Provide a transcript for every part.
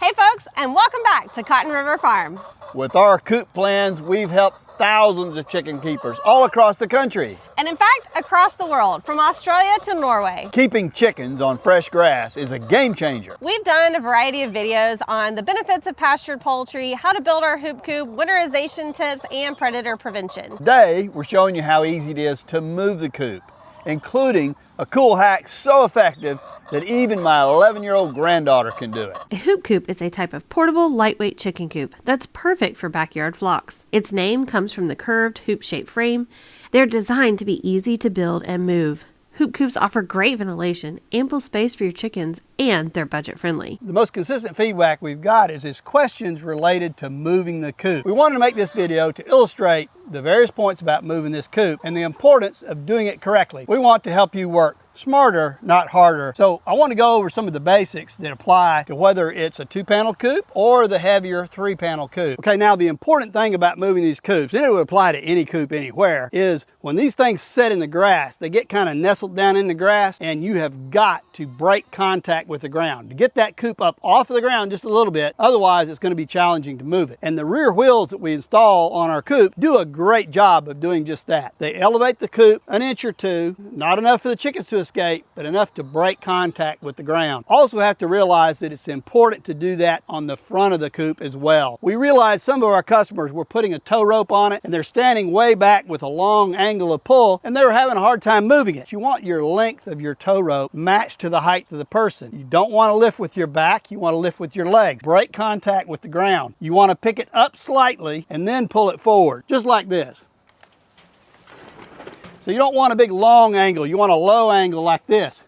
Hey folks, and welcome back to Cotton River Farm. With our coop plans, we've helped thousands of chicken keepers all across the country. And in fact, across the world, from Australia to Norway. Keeping chickens on fresh grass is a game changer. We've done a variety of videos on the benefits of pastured poultry, how to build our hoop coop, winterization tips, and predator prevention. Today, we're showing you how easy it is to move the coop, including a cool hack so effective that even my 11-year-old granddaughter can do it. A hoop coop is a type of portable, lightweight chicken coop that's perfect for backyard flocks. Its name comes from the curved, hoop-shaped frame. They're designed to be easy to build and move. Hoop coops offer great ventilation, ample space for your chickens, and they're budget-friendly. The most consistent feedback we've got is questions related to moving the coop. We wanted to make this video to illustrate the various points about moving this coop and the importance of doing it correctly. We want to help you work smarter, not harder. So I want to go over some of the basics that apply to whether it's a 2-panel coop or the heavier 3-panel coop. Okay, now the important thing about moving these coops, and it would apply to any coop anywhere, is when these things set in the grass, they get kind of nestled down in the grass, and you have got to break contact with the ground to get that coop up off of the ground just a little bit. Otherwise, it's going to be challenging to move it. And the rear wheels that we install on our coop do a great job of doing just that. They elevate the coop an inch or two, not enough for the chickens to escape, but enough to break contact with the ground. Also have to realize that it's important to do that on the front of the coop as well. We realized some of our customers were putting a tow rope on it and they're standing way back with a long angle of pull and they were having a hard time moving it. You want your length of your tow rope matched to the height of the person. You don't want to lift with your back, you want to lift with your legs. Break contact with the ground. You want to pick it up slightly and then pull it forward, just like this. So you don't want a big long angle, you want a low angle like this.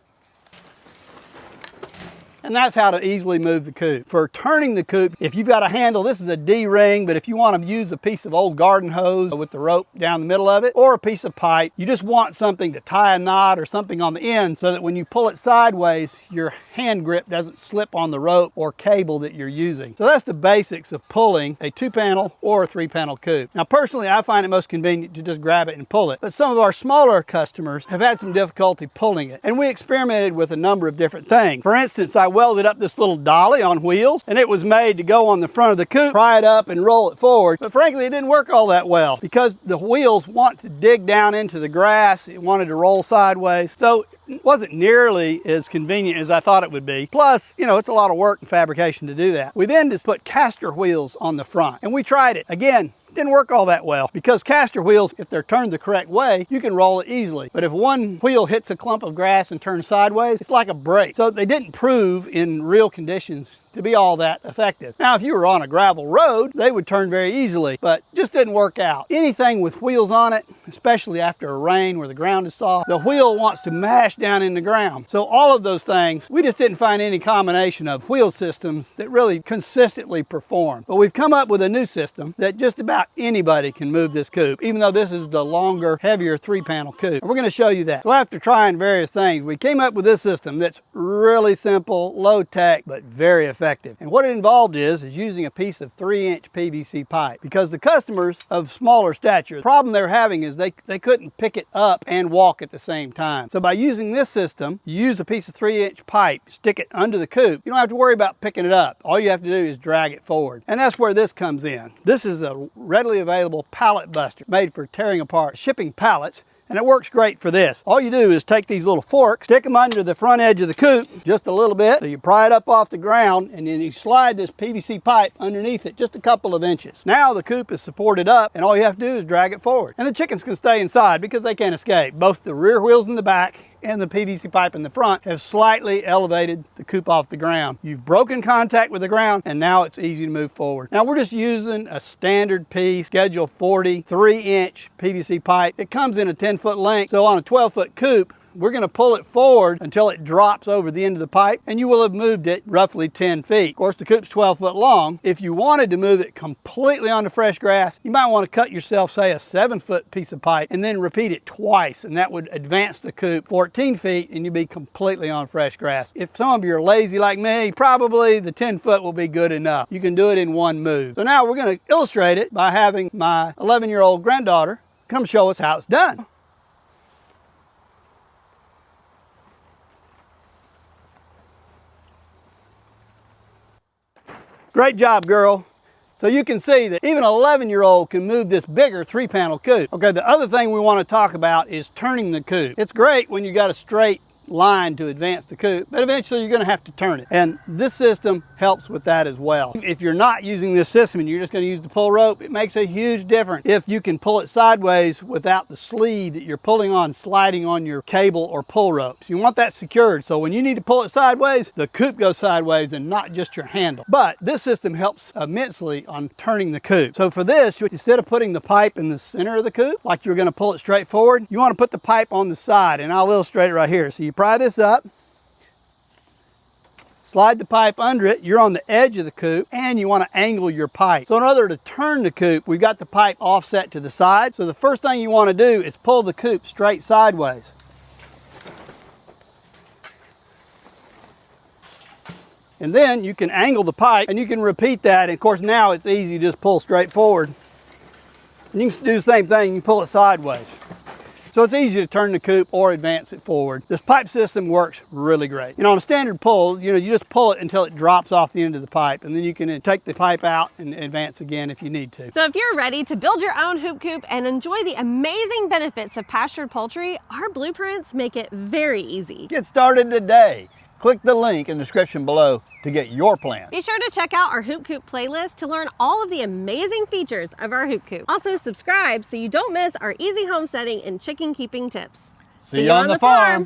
And that's how to easily move the coop. For turning the coop, if you've got a handle, this is a D-ring, but if you want to use a piece of old garden hose with the rope down the middle of it, or a piece of pipe, you just want something to tie a knot or something on the end so that when you pull it sideways, your hand grip doesn't slip on the rope or cable that you're using. So that's the basics of pulling a 2-panel or a 3-panel coop. Now personally, I find it most convenient to just grab it and pull it, but some of our smaller customers have had some difficulty pulling it, and we experimented with a number of different things. For instance, I welded up this little dolly on wheels, and it was made to go on the front of the coop, pry it up and roll it forward. But frankly, it didn't work all that well because the wheels want to dig down into the grass. It wanted to roll sideways. So it wasn't nearly as convenient as I thought it would be. Plus, you know, it's a lot of work and fabrication to do that. We then just put caster wheels on the front, and we tried it. Again, didn't work all that well because caster wheels, if they're turned the correct way, you can roll it easily. But if one wheel hits a clump of grass and turns sideways, it's like a brake. So they didn't prove in real conditions to be all that effective. Now, if you were on a gravel road, they would turn very easily, but just didn't work out. Anything with wheels on it, especially after a rain where the ground is soft, the wheel wants to mash down in the ground. So all of those things, we just didn't find any combination of wheel systems that really consistently perform. But we've come up with a new system that just about anybody can move this coop, even though this is the longer, heavier 3-panel coop. And we're going to show you that. So after trying various things, we came up with this system that's really simple, low tech, but very effective. And what it involved is using a piece of 3-inch PVC pipe, because the customers of smaller stature, the problem they're having is they couldn't pick it up and walk at the same time. So by using this system, you use a piece of 3-inch pipe, stick it under the coop. You don't have to worry about picking it up. All you have to do is drag it forward. And that's where this comes in. This is a readily available pallet buster made for tearing apart shipping pallets. And it works great for this. All you do is take these little forks, stick them under the front edge of the coop just a little bit. So you pry it up off the ground, and then you slide this PVC pipe underneath it just a couple of inches. Now the coop is supported up, and all you have to do is drag it forward. And the chickens can stay inside because they can't escape. Both the rear wheels in the back and the PVC pipe in the front have slightly elevated the coop off the ground. You've broken contact with the ground, and now it's easy to move forward. Now we're just using a standard piece, schedule 40, 3-inch PVC pipe. It comes in a 10-foot length, so on a 12-foot coop, we're going to pull it forward until it drops over the end of the pipe, and you will have moved it roughly 10 feet. Of course, the coop's 12 foot long. If you wanted to move it completely onto fresh grass, you might want to cut yourself, say, a 7-foot piece of pipe and then repeat it twice, and that would advance the coop 14 feet and you'd be completely on fresh grass. If some of you are lazy like me, probably the 10-foot will be good enough. You can do it in one move. So now we're going to illustrate it by having my 11-year-old granddaughter come show us how it's done. Great job, girl. So you can see that even an 11-year-old can move this bigger 3-panel coop. Okay, the other thing we want to talk about is turning the coop. It's great when you got a straight line to advance the coop, but eventually you're going to have to turn it. And this system helps with that as well. If you're not using this system and you're just going to use the pull rope, it makes a huge difference if you can pull it sideways without the sleeve that you're pulling on sliding on your cable or pull ropes. You want that secured, so when you need to pull it sideways, the coop goes sideways and not just your handle. But this system helps immensely on turning the coop. So for this, instead of putting the pipe in the center of the coop like you're going to pull it straight forward, you want to put the pipe on the side, and I'll illustrate it right here. So you pry this up, slide the pipe under it, you're on the edge of the coop, and you want to angle your pipe. So in order to turn the coop, we've got the pipe offset to the side. So the first thing you want to do is pull the coop straight sideways. And then you can angle the pipe, and you can repeat that. And of course now it's easy to just pull straight forward. And you can do the same thing, you can pull it sideways. So it's easy to turn the coop or advance it forward. This pipe system works really great. On a standard pull, you just pull it until it drops off the end of the pipe, and then you can take the pipe out and advance again if you need to. So if you're ready to build your own hoop coop and enjoy the amazing benefits of pastured poultry, our blueprints make it very easy. Get started today. Click the link in the description below to get your plan. Be sure to check out our Hoop Coop playlist to learn all of the amazing features of our Hoop Coop. Also subscribe so you don't miss our easy homesteading and chicken keeping tips. See you on the farm.